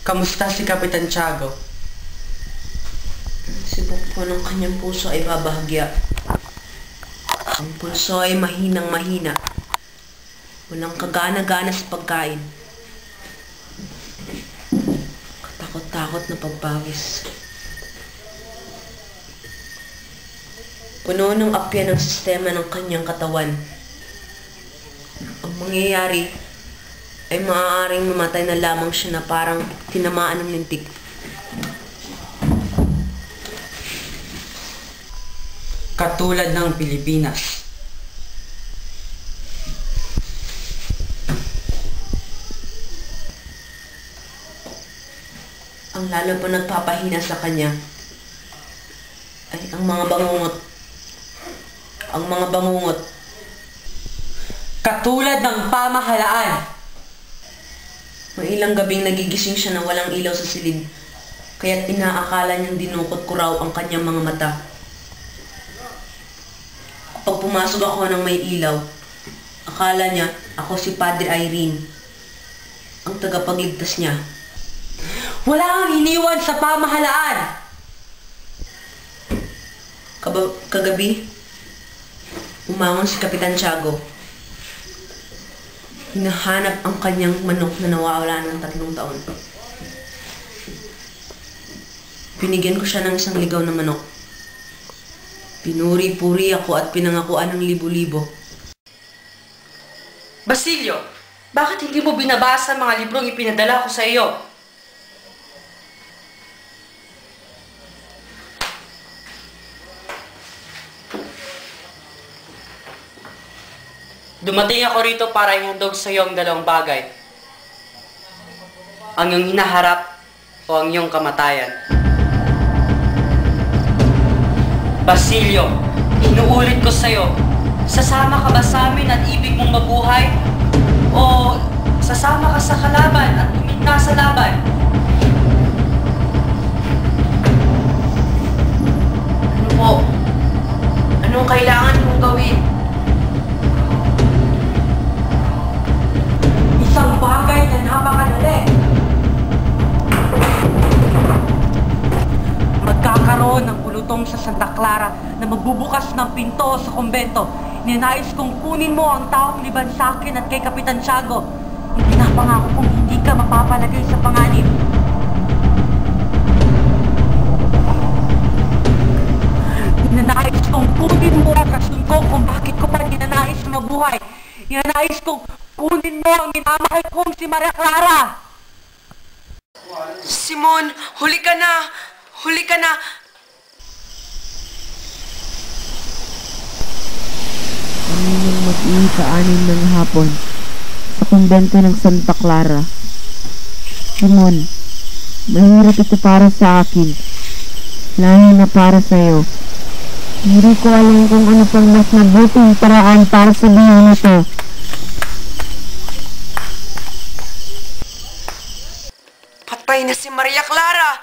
Kamusta si Kapitan Tiago? Sibok po ng kanyang puso ay babahagya. Ang pulso ay mahinang-mahina. Walang kagana-gana sa pagkain. Katakot-takot na pagpawis. Puno ng apya ng sistema ng kanyang katawan. Ang mangyayari ay maaaring mamatay na lamang siya na parang tinamaan ng lintik. Katulad ng Pilipinas. Ang lalo pa nagpapahina sa kanya ay ang mga bangungot. Ang mga bangungot. Katulad ng pamahalaan. May ilang gabing nagigising siya na walang ilaw sa silid, kaya't inaakala niyang dinukot ko raw ang kanyang mga mata. Kapag pumasok ako ng may ilaw, akala niya ako si Padre Irene, ang tagapagligtas niya. Wala kang iniwan sa pamahalaan! Kagabi, umangon si Kapitan Tiago. Hinahanap ang kanyang manok na nawawala ng 3 taon. Binigyan ko siya ng isang ligaw na manok. Pinuri-puri ako at pinangakuan ng libo-libo. Basilio, bakit hindi mo binabasa ang mga librong ipinadala ko sa iyo? Dumating ako rito para ihandog sa iyo ang 2 bagay. Ang iyong hinaharap o ang iyong kamatayan. Basilio, inuulit ko sa iyo, sasama ka ba sa amin at ibig mong mabuhay? O sasama ka sa kalaban at umigna sa laban? Ano po? Anong kailangan mong gawin? Isang bagay na napakadali. Magkakaroon ng pulutong sa Santa Clara na magbubukas ng pinto sa kumbento. Ninais kong kunin mo ang taong liban sa akin at kay Kapitan Tiago. Ipinapangako kong hindi ka mapapalagay sa panganib. Ninais kong kunin mo ang rason ko kung bakit ko pa ninanais na mabuhay. Ninais kong kunin mo ang minamahal kong si Maria Clara! Simon, huli ka na! Huli ka na! Kaninang mag-iika-anin ng hapon sa kumbento ng Santa Clara. Simon, mahirap ito para sa akin, lalo na para sa'yo. Hindi ko alam kung ano pang mas mabuting paraan para sabihin ito. Patay na si Maria Clara!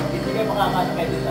Hindi ka makakasakay dito.